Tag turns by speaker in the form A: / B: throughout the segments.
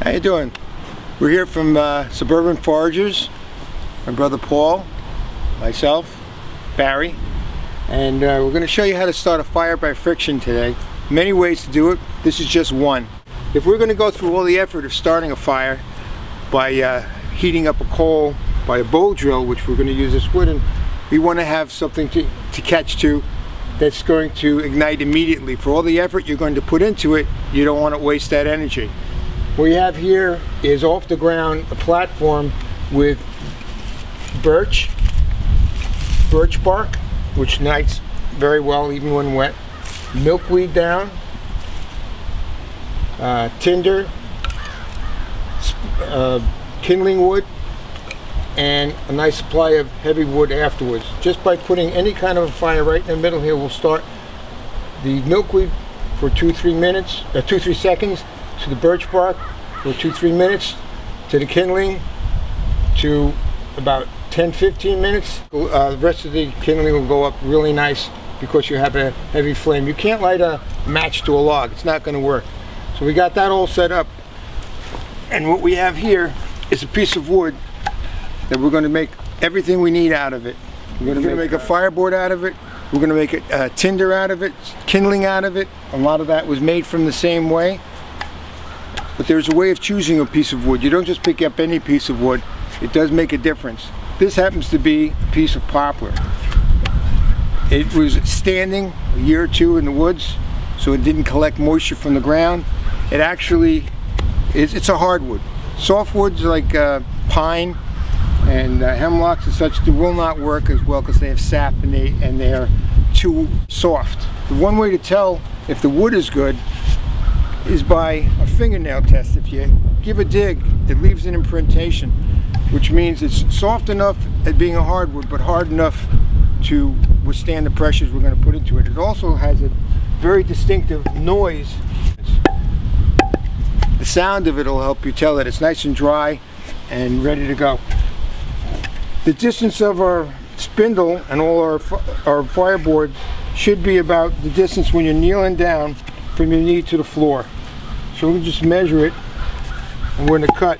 A: How you doing? We're here from Suburban Foragers. My brother Paul, myself, Barry, and we're going to show you how to start a fire by friction today. Many ways to do it. This is just one. If we're going to go through all the effort of starting a fire by heating up a coal by a bowl drill, which we're going to use this wood in, we want to have something to catch to that's going to ignite immediately. For all the effort you're going to put into it, you don't want to waste that energy. What we have here is off the ground a platform with birch bark, which ignites very well even when wet, milkweed down, tinder, kindling wood, and a nice supply of heavy wood afterwards. Just by putting any kind of a fire right in the middle here, we'll start the milkweed for 2-3 seconds, to the birch bark for 2-3 minutes, to the kindling to about 10-15 minutes. The rest of the kindling will go up really nice because you have a heavy flame. You can't light a match to a log. It's not going to work. So we got that all set up. And what we have here is a piece of wood that we're going to make everything we need out of it. We're going to make a fireboard out of it. We're going to make a tinder out of it, kindling out of it. A lot of that was made from the same way. But there's a way of choosing a piece of wood. You don't just pick up any piece of wood. It does make a difference. This happens to be a piece of poplar. It was standing a year or two in the woods, so it didn't collect moisture from the ground. It actually is, it's a hardwood. Softwoods like pine and hemlocks and such will not work as well because they have sap and they are too soft. The one way to tell if the wood is good is by a fingernail test. If you give a dig, it leaves an imprintation, which means it's soft enough at being a hardwood, but hard enough to withstand the pressures we're going to put into it. It also has a very distinctive noise. The sound of it will help you tell that it's nice and dry and ready to go. The distance of our spindle and all our fireboards should be about the distance when you're kneeling down from your knee to the floor. So we'll just measure it, and we're going to cut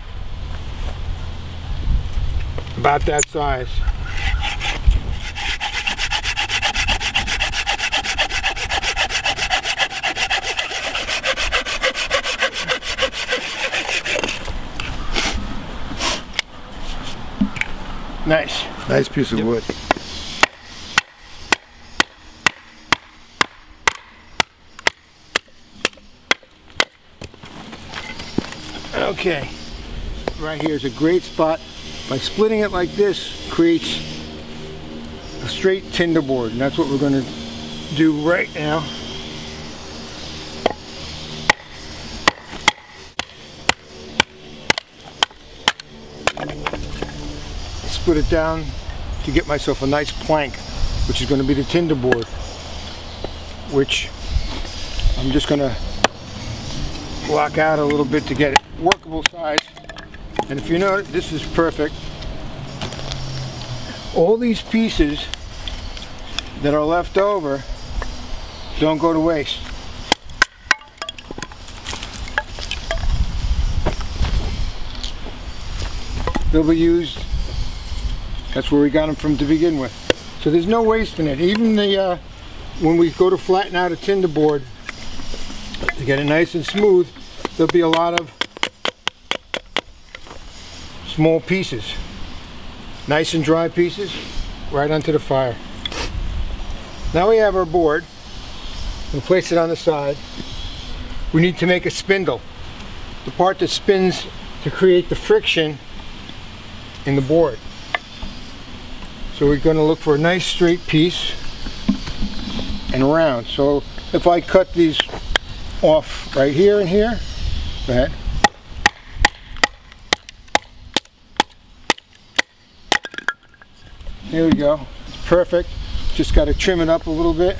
A: about that size. Nice piece of wood. Okay, right here is a great spot. By splitting it like this, creates a straight tinder board, and that's what we're going to do right now. Split it down to get myself a nice plank, which is going to be the tinder board, which I'm just going to block out a little bit to get it workable size. And if you notice, this is perfect. All these pieces that are left over don't go to waste. They'll be used. That's where we got them from to begin with. So there's no waste in it. Even the when we go to flatten out a tinder board to get it nice and smooth, there'll be a lot of small pieces. Nice and dry pieces right onto the fire. Now we have our board. We'll place it on the side. We need to make a spindle. The part that spins to create the friction in the board. So we're going to look for a nice straight piece and round. So if I cut these off right here and here, go ahead. There we go. It's perfect. Just got to trim it up a little bit.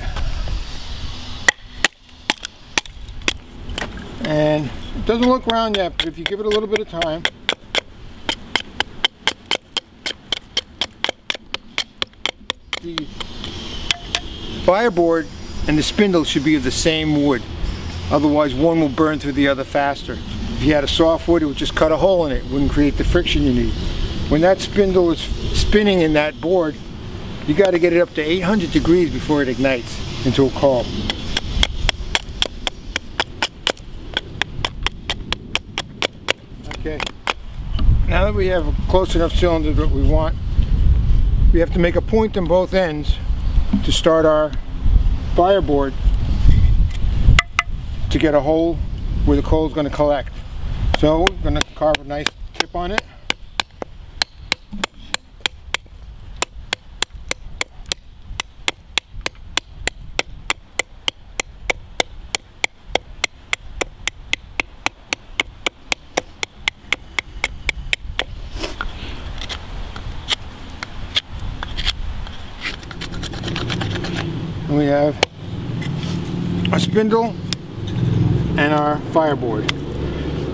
A: And it doesn't look round yet, but if you give it a little bit of time, the fireboard and the spindle should be of the same wood. Otherwise one will burn through the other faster. If you had a soft wood, it would just cut a hole in it. It wouldn't create the friction you need. When that spindle is spinning in that board, you got to get it up to 800 degrees before it ignites into a coal. Okay, now that we have a close enough cylinder that we want, we have to make a point on both ends to start our fireboard to get a hole where the coal is going to collect. So we're going to carve a nice tip on it. And we have a spindle and our fireboard.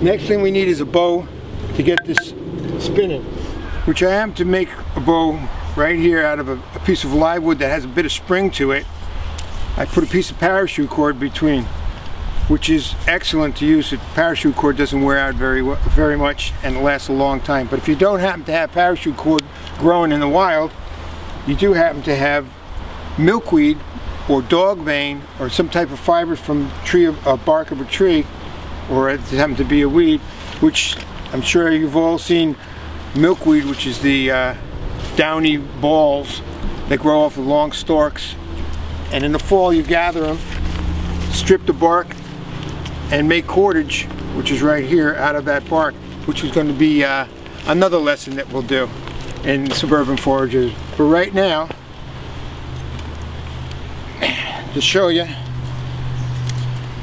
A: Next thing we need is a bow to get this spinning, which I am to make a bow right here out of a piece of live wood that has a bit of spring to it. I put a piece of parachute cord between, which is excellent to use. The parachute cord doesn't wear out very much and lasts a long time. But if you don't happen to have parachute cord growing in the wild, you do happen to have milkweed or dog bane or some type of fiber from bark of a tree, or it happens to be a weed, which I'm sure you've all seen milkweed, which is the downy balls that grow off of long stalks. And in the fall you gather them, strip the bark, and make cordage, which is right here, out of that bark, which is going to be another lesson that we'll do in Suburban Foragers. But right now, to show you,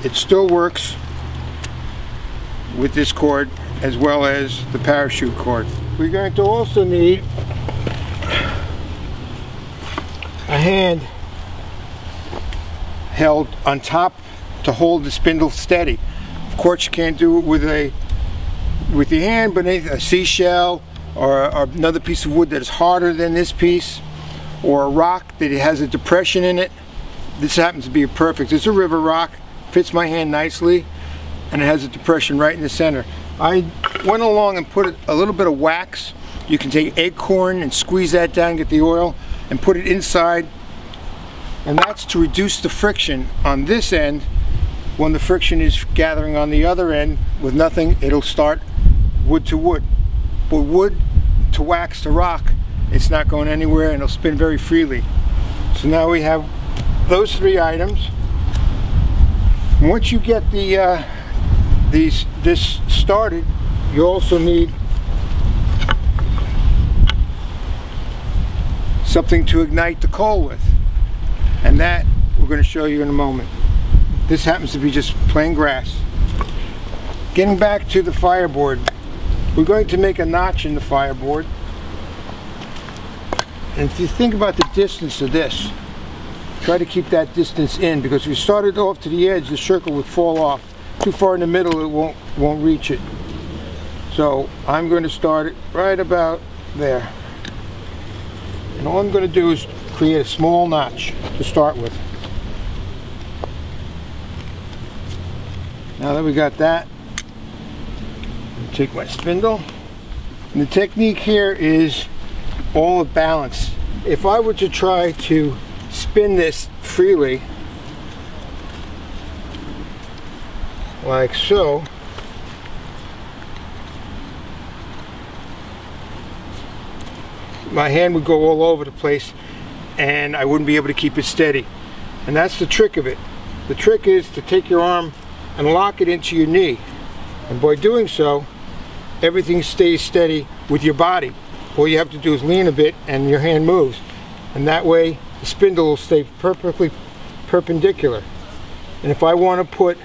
A: it still works with this cord as well as the parachute cord. We're going to also need a hand held on top to hold the spindle steady. Of course you can't do it with your hand, but a seashell or another piece of wood that is harder than this piece, or a rock that has a depression in it. This happens to be perfect. It's a river rock, fits my hand nicely, and it has a depression right in the center. I went along and put a little bit of wax. You can take acorn and squeeze that down, get the oil, and put it inside. And that's to reduce the friction on this end. When the friction is gathering on the other end with nothing, it'll start wood to wood. But wood to wax to rock, it's not going anywhere and it'll spin very freely. So now we have those three items. Once you get this started, you also need something to ignite the coal with, and that we're going to show you in a moment. This happens to be just plain grass. Getting back to the fireboard, we're going to make a notch in the fireboard, and if you think about the distance of this, try to keep that distance in, because if you started off to the edge, the circle would fall off. Too far in the middle, it won't reach it. So I'm going to start it right about there. And all I'm going to do is create a small notch to start with. Now that we got that, I'll take my spindle. And the technique here is all of balance. If I were to try to spin this freely, like so, my hand would go all over the place and I wouldn't be able to keep it steady. And that's the trick of it. The trick is to take your arm and lock it into your knee, and by doing so, everything stays steady with your body. All you have to do is lean a bit and your hand moves, and that way the spindle will stay perfectly perpendicular. And if I want to put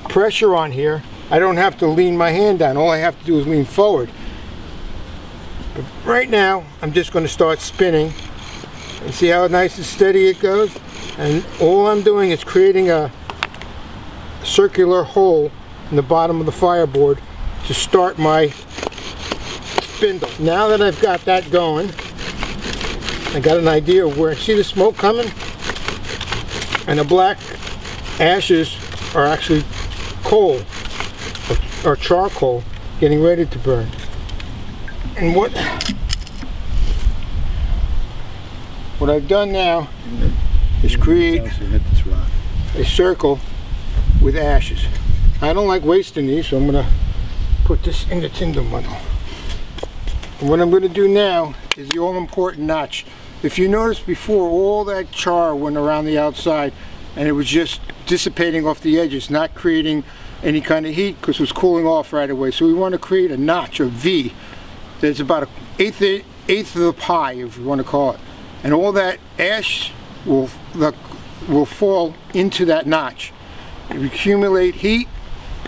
A: pressure on here, I don't have to lean my hand down. All I have to do is lean forward. But right now, I'm just going to start spinning. And see how nice and steady it goes? And all I'm doing is creating a circular hole in the bottom of the fireboard to start my spindle. Now that I've got that going, I got an idea of where, see the smoke coming? And the black ashes are actually coal. or charcoal getting ready to burn. And what I've done now is create a circle with ashes. I don't like wasting these, so I'm going to put this in the tinder bundle. And what I'm going to do now is the all-important notch. If you notice before, all that char went around the outside and it was just dissipating off the edges, not creating any kind of heat because it was cooling off right away. So we want to create a notch, or V, that's about an eighth of the pie, if you want to call it. And all that ash will fall into that notch. It will accumulate heat,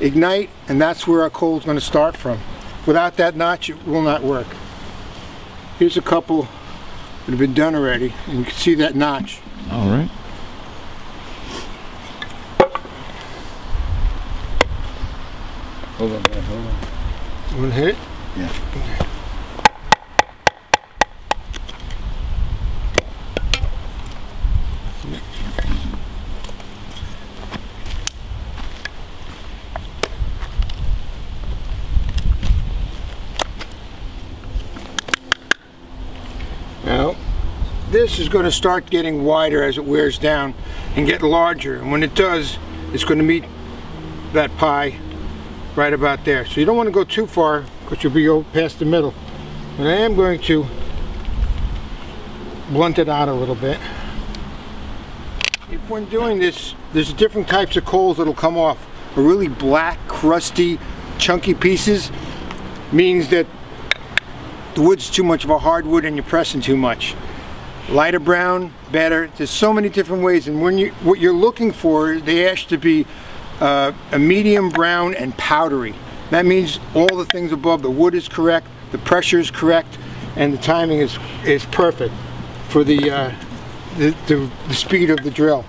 A: ignite, and that's where our coal is going to start from. Without that notch, it will not work. Here's a couple that have been done already, and you can see that notch.
B: All right. Hold on, man, hold on.
A: You want to hit it?
B: Yeah.
A: Okay. Now, this is going to start getting wider as it wears down and get larger, and when it does, it's going to meet that pie right about there. So you don't want to go too far because you'll be past the middle. But I am going to blunt it out a little bit. If when doing this, there's different types of coals that'll come off. A really black, crusty, chunky pieces means that the wood's too much of a hardwood and you're pressing too much. Lighter brown, better. There's so many different ways, and what you're looking for is the ash to be a medium brown and powdery. That means all the things above, the wood is correct, the pressure is correct, and the timing is perfect for the speed of the drill.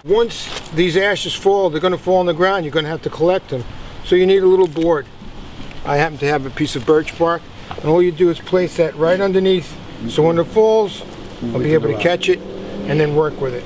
A: Once these ashes fall, they're going to fall on the ground. You're going to have to collect them. So you need a little board. I happen to have a piece of birch bark, and all you do is place that right underneath, so when it falls, I'll be able to catch it and then work with it.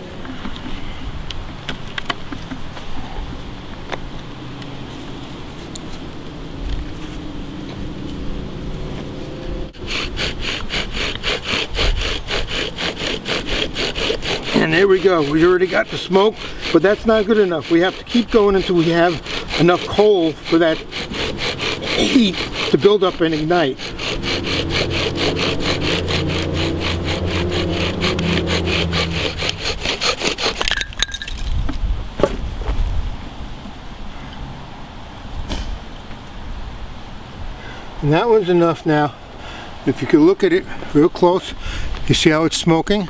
A: And there we go. We already got the smoke, but that's not good enough. We have to keep going until we have enough coal for that heat to build up and ignite. And that one's enough now. If you can look at it real close, you see how it's smoking?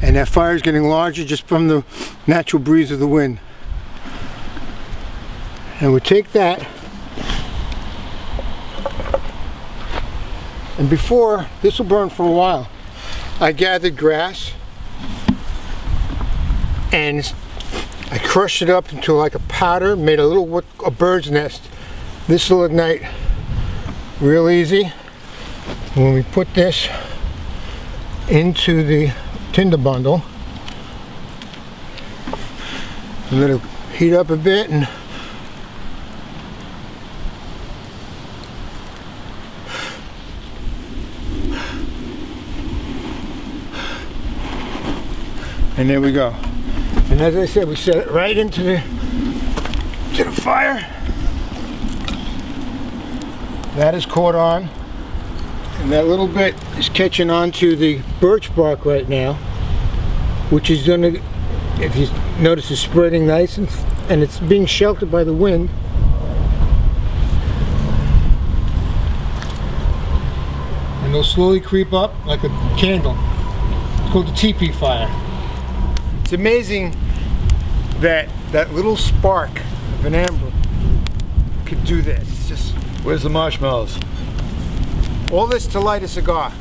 A: And that fire is getting larger just from the natural breeze of the wind. And we take that, and before, this will burn for a while, I gathered grass and I crushed it up into like a powder, made a bird's nest. This will ignite real easy. When we put this into the tinder bundle and let it heat up a bit, and there we go. And as I said, we set it right into the fire. That is caught on, and that little bit is catching onto the birch bark right now, which is going to, if you notice, is spreading nice, and it's being sheltered by the wind. And they'll slowly creep up like a candle. It's called the teepee fire. It's amazing that that little spark of an amber could do this. It's just,
B: where's the marshmallows?
A: all this to light a cigar.